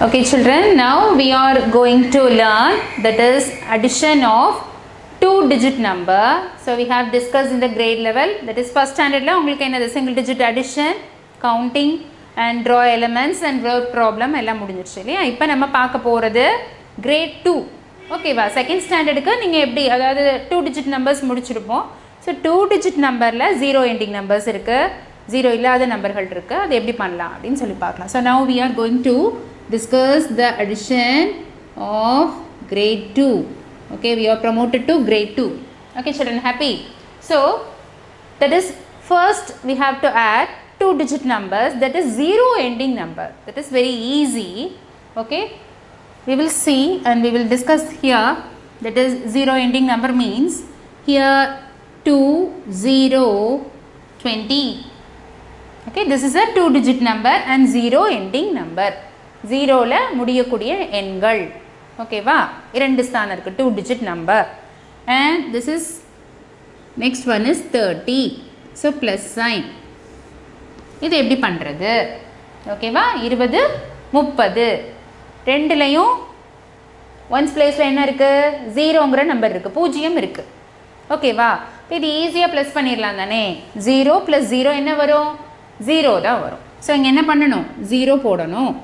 Okay children, now we are going to learn that is addition of two digit number. So we have discussed in the grade level, that is first standard la ungalku enna single digit addition, counting and draw elements and word problem எல்லாம் முடிஞ்சிருச்சு இல்லையா. இப்போ நம்ம பார்க்க போகிறது grade 2. ஓகேவா, second ஸ்டாண்டர்டுக்கு நீங்கள் எப்படி, அதாவது 2 digit numbers முடிச்சிருப்போம். ஸோ 2 digit நம்பரில் 0 ending numbers இருக்குது, 0 இல்லாத நம்பர்கள் இருக்குது, அது எப்படி பண்ணலாம் அப்படின்னு சொல்லி பார்க்கலாம். So now we are going to discuss the addition of grade 2. Okay, we are promoted to grade 2. Okay children, happy? So that is first we have to add 2 digit numbers, that is 0 ending number. That is very easy. Okay, we will see and we will discuss here. That is 0 ending number means here 2 0 20. Okay, this is a 2 digit number and 0 ending number. 0 ல முடியக்கூடிய எண்கள். ஓகேவா, இரண்டு ஸ்தானம் இருக்கு, 2 digit number. And this is next one is 30. So plus sign. இது எப்படி பண்றது? ஓகேவா, 20 30 ரெண்டுலயும் ஒன்ஸ் பிளேஸ்ல என்ன இருக்கு, 0ங்கிற நம்பர் இருக்கு, 0 இருக்கு. ஓகேவா, இது ஈஸியா ப்ளஸ் பண்ணிடலாம் தானே. 0 + 0 என்ன வரும், 0 தான் வரும். ஸோ இங்கே என்ன பண்ணணும், 0 போடணும்.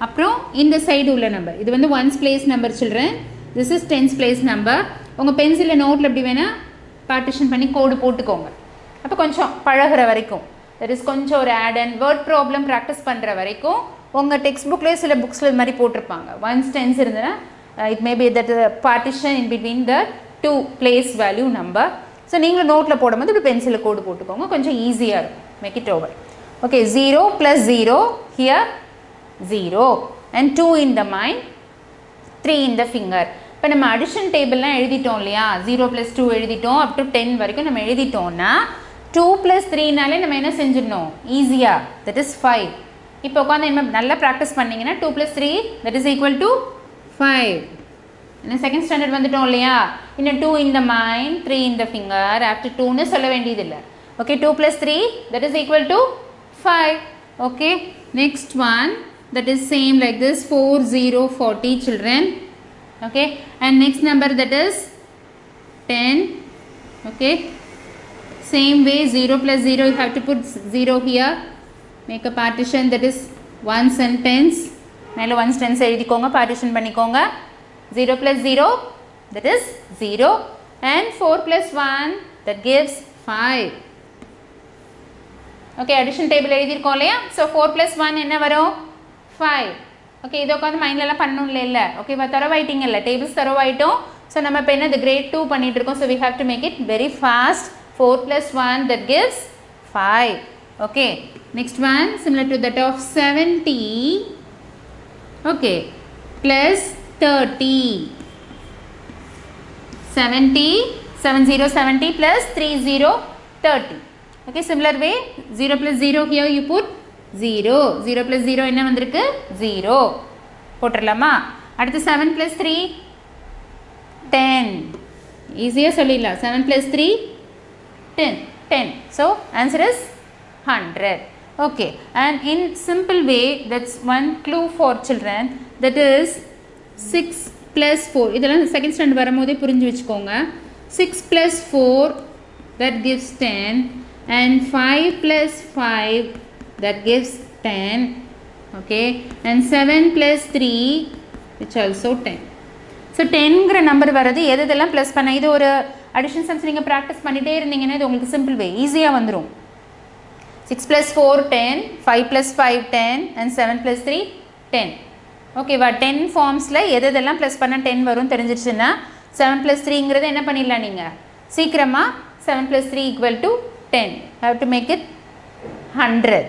அப்புறம் இந்த சைடு உள்ள நம்பர், இது வந்து once place number children, this is tense place number. உங்கள் பென்சிலில் நோட்டில் எப்படி வேணால் பார்ட்டிஷன் பண்ணி கோடு போட்டுக்கோங்க. அப்போ கொஞ்சம் பழகிற வரைக்கும், தட் இஸ் கொஞ்சம் ஒரு add and word problem practice பண்ணுற வரைக்கும் உங்கள் டெக்ஸ்ட் புக்லேயே சில புக்ஸில் இது மாதிரி போட்டிருப்பாங்க. ஒன்ஸ் டென்ஸ் இருந்ததுன்னா it may be that partition in between the 2 place value number. So நீங்களும் நோட்டில் போடும்போது இப்படி பென்சிலில் கோடு போட்டுக்கோங்க, கொஞ்சம் ஈஸியாக இருக்கும். Make it over. Okay, 0 + 0 here 0 and 2 in the mind, 3 in the finger. இப்போ நம்ம அடிஷன் டேபிள்லாம் எழுதிட்டோம் இல்லையா, 0 + 2 எழுதிட்டோம், அப் டு 10 வரைக்கும் நம்ம எழுதிட்டோம்னா 2 + 3நாலே நம்ம என்ன செஞ்சிடணும் ஈஸியாக, தட் இஸ் 5. இப்போ உட்காந்து என்ன நல்லா ப்ராக்டிஸ் பண்ணிங்கன்னா 2 + 3 தட் இஸ் ஈக்குவல் டு 5. இன்னும் செகண்ட் ஸ்டாண்டர்ட் வந்துட்டோம் இல்லையா, இன்னும் 2 in the mind, 3 in the finger, after 2ன்னு சொல்ல வேண்டியதில்லை. Okay, 2 + 3 that is equal to 5. Okay, next one, that is same like this, 4 0 40 children. Okay, and next number that is 10. Okay, same way 0 + 0 you have to put 0 here, make a partition, that is ones and tens. மேலே ones tens எழுதிக்கோங்க, partition பண்ணிக்கோங்க. 0 + 0 that is 0 and 4 + 1 that gives 5. Okay, addition table எழுதிருக்கோம் இல்லையா. So 4 + 1 என்ன வரும், 5. Okay, இதை உட்காந்து மைண்ட்லலாம் பண்ணணும் இல்லை. ஓகேவா, தரவாயிட்டீங்க இல்லை, டேபிள்ஸ் தரவாயிட்டோம். ஸோ நம்ம இப்போ என்ன grade 2 பண்ணிட்டு இருக்கோம். So we have to make it very fast. 4 + 1 that gives 5. Okay, next one similar to that of 70. Okay, plus 30. 70 70 plus 30 30. Okay, similar way 0 + 0 here you put 0. 0 + 0 என்ன வந்திருக்கு, 0 போட்டுடலாமா. அடுத்து 7 + 3 10. ஈஸியாக சொல்லிடலாம். 7 + 3 10 10. So answer is 100. Okay, and in simple way, that's one clue for children, that is 6 + 4. இதெல்லாம் second standard வரும்போதே புரிஞ்சு வச்சுக்கோங்க. 6 + 4 that gives 10 and 5 + 5 that gives 10. Okay, and 7 + 3 which also 10. So 10ங்கிற number வரது எதெல்லாம் ப்ளஸ் பண்ண, இது ஒரு அடிஷன் சம்ஸ் நீங்கள் ப்ராக்டிஸ் பண்ணிகிட்டே இருந்தீங்கன்னா இது உங்களுக்கு சிம்பிள் வே ஈஸியாக வந்துடும். 6 + 4 10, 5 + 5 10 and 7 + 3 10. ஓகேவா, 10 ஃபார்ம்ஸில் எதெல்லாம் ப்ளஸ் பண்ணால் 10 வரும் தெரிஞ்சிருச்சுன்னா 7 + 3ங்கிறத என்ன பண்ணிடலாம், நீங்கள் சீக்கிரமாக 7 + 3 = 10. Have to make it 100.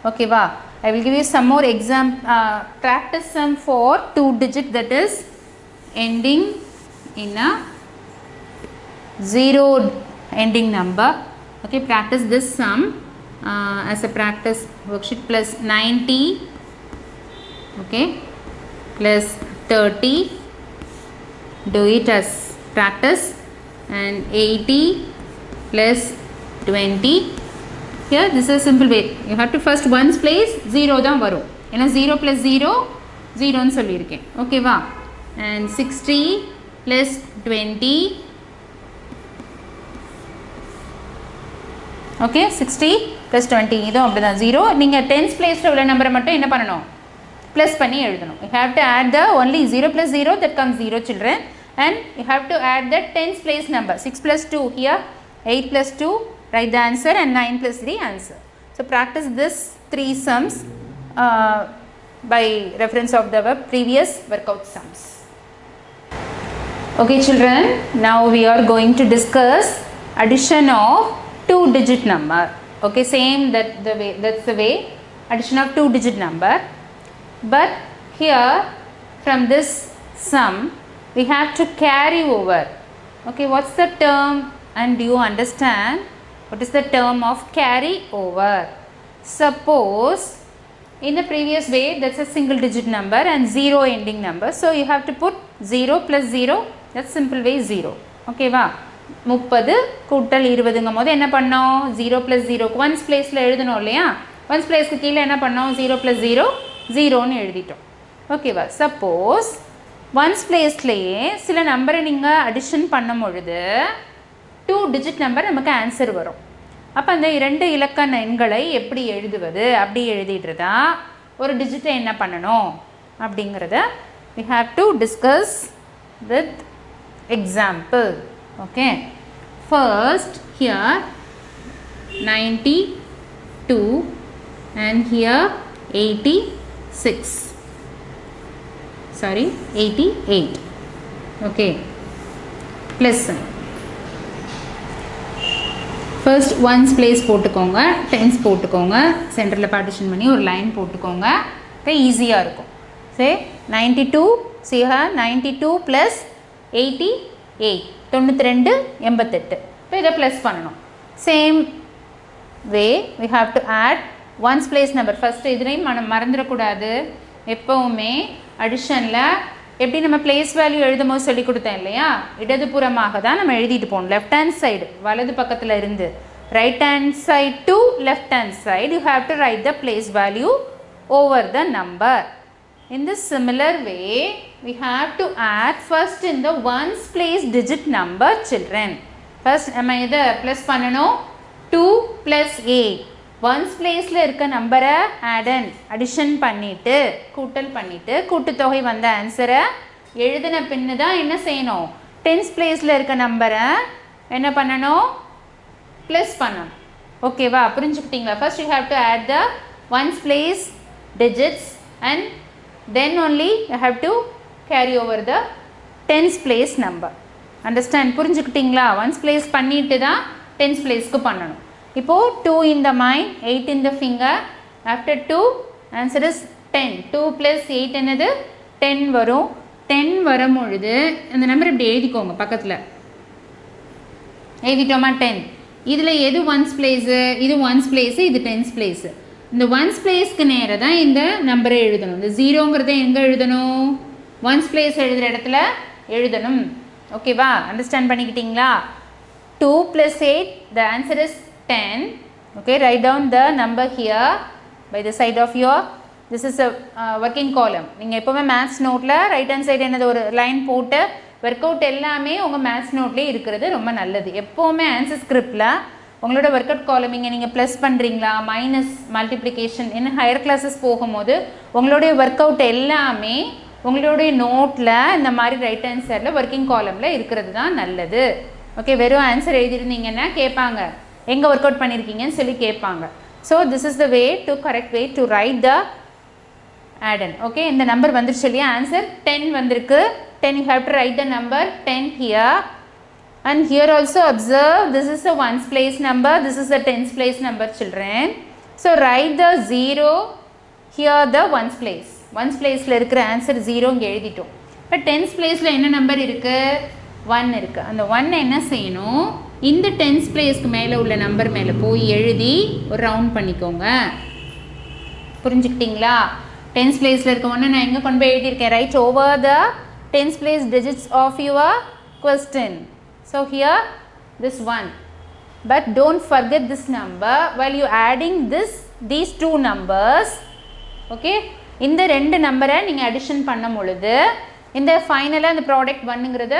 ஓகேவா, I will give you some more practice sum for 2 digit that is ending in a 0 ending number. Okay, practice this sum as a practice worksheet. Plus 90, okay, plus 30, do it as practice, and 80 plus 20. Here this is a simple way, you have to first ones place 0 தான் வரும். ஏன்னா 0 + 0 0 ன்னு சொல்லியிருக்கேன். ஓகேவா? and 60 plus 20. Okay, 60 plus 20 இதுவும் அப்படிதான் 0. நீங்கள் tense பிளேஸில் உள்ள நம்பரை மட்டும் என்ன பண்ணணும்? ப்ளஸ் பண்ணி எழுதணும். You have to add the only 0 plus 0 that comes 0 children, and you have to add the tens place number. 6 plus 2 here, 8 plus 2, write the answer, and 9 plus 3 answer. So practice this 3 sums by reference of the previous workout sums. Okay children, now we are going to discuss addition of 2-digit number. Okay, same that's the way addition of 2-digit number. But here from this sum we have to carry over. Okay, what's the term, and do you understand what is the term of carry over? Suppose in the previous way that's a single digit number and 0 ending number, so you have to put 0 plus 0, that's simple way 0. Okay va, 30 கூட்டல் 20ங்கும் போது என்ன பண்ணோம்? 0 plus 0 once பிளேஸில் எழுதணும் இல்லையா? Once பிளேஸ்க்கு கீழே என்ன பண்ணோம்? 0 plus 0 0ன்னு எழுதிட்டோம். ஓகேவா? சப்போஸ் ஒன்ஸ் பிளேஸ்லேயே சில நம்பரை நீங்கள் அடிஷன் பண்ணும் பொழுது 2 டிஜிட் நம்பர் நமக்கு ஆன்சர் வரும். அப்போ அந்த 2 இலக்க எண்களை எப்படி எழுதுவது? அப்படி எழுதிட்டுருதா ஒரு டிஜிட்டை என்ன பண்ணணும் அப்படிங்கிறத we have to discuss with example. Okay, first here 92 and here 86, sorry 88. Okay, plus first ones place போட்டுக்கோங்க, tens போட்டுக்கோங்க, சென்டரில் பார்ட்டிஷன் பண்ணி ஒரு லைன் போட்டுக்கோங்க. ஓகே, ஈஸியாக இருக்கும். சரி, 92, see here 92 plus 88, 92 88. இப்போ இதை ப்ளஸ் பண்ணணும். Same way we have to add ones place number. First இதுலையும் மறந்துடக்கூடாது. எப்போவுமே அடிஷனில் எப்படி நம்ம பிளேஸ் வேல்யூ எழுதும் போது சொல்லி கொடுத்தேன் இல்லையா? இடதுபுறமாக தான் நம்ம எழுதிட்டு போகணும். லெஃப்ட் ஹேண்ட் சைடு வலது பக்கத்தில் இருந்து right hand side to left hand side you have to right the place value over the number. In this similar way we have to add first in the ones place digit number children. First நம்ம இதை plus பண்ணணும். 2 plus 8 once பிளேஸில் இருக்க நம்பரை addition பண்ணிவிட்டு கூட்டல் பண்ணிவிட்டு கூட்டுத்தொகை வந்த ஆன்சரை எழுதின பின்னு தான் என்ன செய்யணும்? டென்ஸ் பிளேஸில் இருக்க நம்பரை என்ன பண்ணணும்? ப்ளஸ் பண்ணணும். ஓகேவா? புரிஞ்சுக்கிட்டீங்களா? First you have to add the ones place digits and then only you have to carry over the tens place number. Understand? புரிஞ்சுக்கிட்டீங்களா? ஒன்ஸ் பிளேஸ் பண்ணிட்டு தான் டென்ஸ் பிளேஸ்க்கு பண்ணணும். இப்போது 2 in the mind, 8 in the finger. After 2 answer is 10. 2 plus 8 என்னது? 10 வரும். 10 வரும் பொழுது அந்த நம்பர் இப்படி எழுதிக்கோங்க, பக்கத்தில் எழுதிட்டோமா? 10. இதில் எது ஒன்ஸ் பிளேஸு? இது ஒன்ஸ் பிளேஸு, இது டென்ஸ் பிளேஸு. இந்த ஒன்ஸ் பிளேஸ்க்கு நேராக தான் இந்த நம்பரை எழுதணும். இந்த 0ங்கிறத எங்கே எழுதணும்? ஒன்ஸ் பிளேஸ் எழுதுகிற இடத்துல எழுதணும். ஓகேவா? Understand பண்ணிக்கிட்டீங்களா? 2 plus 8, the answer is 10. Okay, write down the number here by the side of your, this is a working column. நீங்கள் எப்போவுமே மேத்ஸ் நோட்டில் ரைட் ஹேண்ட் சைடு என்னது ஒரு லைன் போட்டு ஒர்க் அவுட் எல்லாமே உங்கள் மேத்ஸ் நோட்லேயே இருக்கிறது ரொம்ப நல்லது. எப்போவுமே ஆன்சர் ஸ்கிரிப்டில் உங்களோட ஒர்க் அவுட் காலம் இங்கே நீங்கள் ப்ளஸ் பண்ணுறீங்களா, மைனஸ், மல்டிப்ளிகேஷன், இன்னும் ஹையர் கிளாஸஸ் போகும்போது உங்களுடைய ஒர்க் அவுட் எல்லாமே உங்களுடைய நோட்டில் இந்த மாதிரி ரைட் ஹேண்ட் சைடில் ஒர்க்கிங் காலமில் இருக்கிறது தான் நல்லது. ஓகே, வெறும் ஆன்சர் எழுதிருந்தீங்கன்னா கேட்பாங்க எங்கே ஒர்க் அவுட் பண்ணியிருக்கீங்கன்னு சொல்லி கேட்பாங்க. So this is the way to correct way to right the add-in. Okay, இந்த நம்பர் வந்துருச்சு இல்லையா? ஆன்சர் 10 வந்திருக்கு. 10 you have to write the number 10 here. And here also observe, this is a ones place number, this is a tens place number children. So write the 0 here, the ones place. Ones placeல இருக்கிற answer 0 இங்கே எழுதிட்டோம். இப்போ tense பிளேஸில் என்ன number இருக்குது? 1 இருக்குது. அந்த 1 என்ன செய்யணும்? இந்த டென்ஸ் பிளேஸ்க்கு மேலே உள்ள நம்பர் மேலே போய் எழுதி ஒரு ரவுண்ட் பண்ணிக்கோங்க. புரிஞ்சுக்கிட்டீங்களா? டென்ஸ் பிளேஸில் இருக்க 1 நான் எங்கே கொண்டு போய் எழுதியிருக்கேன்? Write over the tens place digits of your question. So here this 1, but don't forget this number while you adding these two numbers. Okay, இந்த ரெண்டு நம்பரை நீங்கள் அடிஷன் பண்ணும் பொழுது இந்த ஃபைனலாக இந்த ப்ராடக்ட் பண்ணுங்கிறத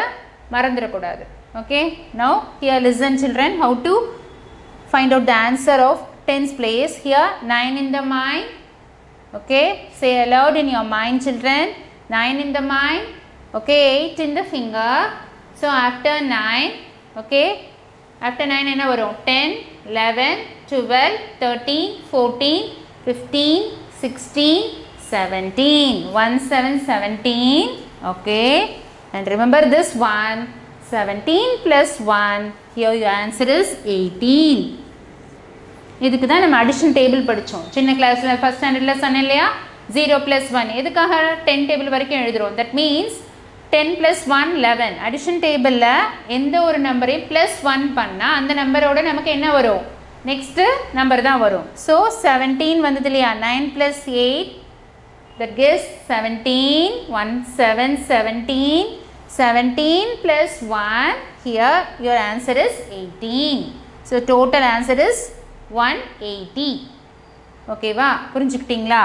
மறந்துடக்கூடாது. Okay, now here listen children how to find out the answer of tens place. Here 9 in the mind. Okay, say aloud in your mind children, 9 in the mind. Okay, 8 in the finger. So after 9, okay, after 9 என்ன வரும்? 10, 11, 12, 13, 14, 15, 16, 17. 1, 7, 17. Okay, and remember this one, 17 plus 1, here your answer is 18. இதுக்கு தான் நம்ம addition table படித்தோம் சின்ன கிளாஸில் first ஸ்டாண்டர்டில் சொன்னேன் இல்லையா? 0 plus 1 எதுக்காக 10 டேபிள் வரைக்கும் எழுதுகிறோம்? That means 10 plus 1, 11. அடிஷன் டேபிளில் எந்த ஒரு நம்பரையும் ப்ளஸ் 1 பண்ணால் அந்த நம்பரோட நமக்கு என்ன வரும்? நெக்ஸ்ட்டு நம்பர் தான் வரும். ஸோ 17 வந்தது இல்லையா? 9 plus 8, that gives 17. 1, 7, 17. 17 plus 1, here your answer is 18. So total answer is 180. Okay va? புரிஞ்சுக்கிட்டீங்களா?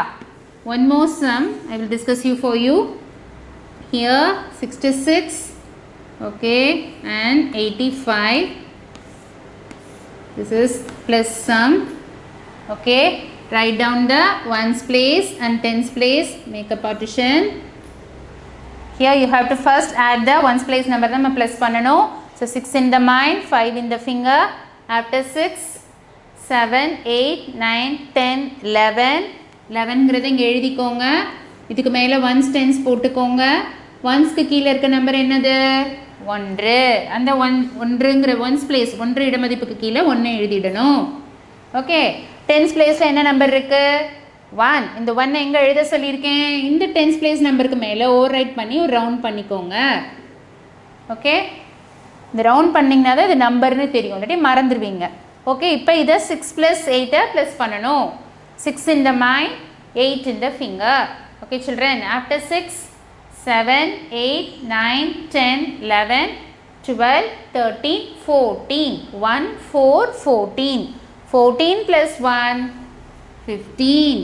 One more sum I will discuss for you. Here 66, okay, and 85. This is plus sum. Okay, write down the ones place and tens place, make a partition. Here you have to first add the ones place number நம்ம plus பண்ணணும். So 6 in the mind, 5 in the finger. After 6, 7, 8, 9, 10, 11. 11ங்கிறத இங்கே எழுதிக்கோங்க. இதுக்கு மேலே once tense போட்டுக்கோங்க. ஒன்ஸ்க்கு கீழே இருக்க number என்னது? 1. அந்த ஒன்றுங்கிற ஒன்ஸ் பிளேஸ் 1 இடமதிப்புக்கு கீழே 1 எழுதிடணும். ஓகே, டென்ஸ் பிளேஸில் என்ன நம்பர் இருக்குது? 1. இந்த 1 எங்கே எழுத சொல்லியிருக்கேன்? இந்த டென்ஸ் பிளேஸ் நம்பருக்கு மேலே ஓவர் ரைட் பண்ணி ஒரு ரவுண்ட் பண்ணிக்கோங்க. ஓகே, இந்த ரவுண்ட் பண்ணிங்கன்னா தான் இது நம்பர்னு தெரியும், இல்லாட்டி மறந்துடுவீங்க. ஓகே, இப்போ இதை 6 plus 8 ப்ளஸ் பண்ணணும். 6 in the mind, 8 in the finger. Okay children, after 6, 7, 8, 9, 10, 11, 12, 13, 14. 1, 4, 14. 14 plus 1, 15.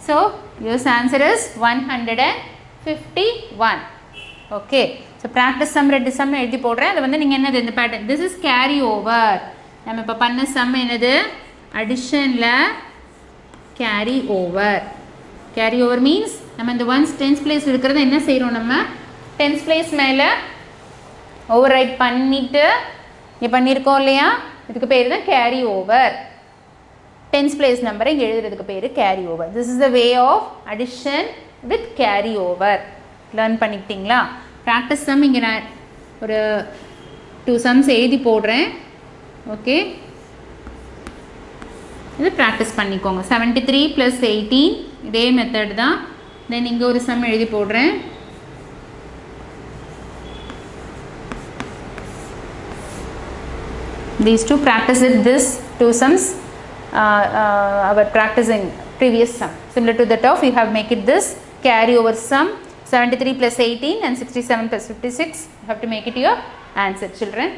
So your answer is 151. Okay, so practice sum ரெண்டு sum எழுதி போடுறேன். அது வந்து நீங்கள் என்னது இந்த pattern, this is carry over. நம்ம இப்போ பண்ண sum என்னது? additionல carry over. carry over means நம்ம இந்த ones tens place இருக்கிறத என்ன செய்கிறோம்? நம்ம tens place மேலே ஓவர் ரைட் பண்ணிவிட்டு இங்கே பண்ணியிருக்கோம் இல்லையா? இதுக்கு பேர் தான் carry over. tens place நம்பரை இங்கே எழுதுறதுக்கு பேர் carry over. this is the way of addition with carry over. Learn பண்ணிக்கிட்டீங்களா? ப்ராக்டிஸ் சம் இங்கே நான் ஒரு 2 sums எழுதி போடுறேன். ஓகே, இது ப்ராக்டிஸ் பண்ணிக்கோங்க. 73 plus 18 இதே மெத்தட் தான். தென் இங்கே ஒரு சம் எழுதி போடுறேன். These two practice with this 2 sums. Our practicing previous sum similar to that of you have make it this carry over sum. 73 plus 18 and 67 plus 56. You have to make it your answer children.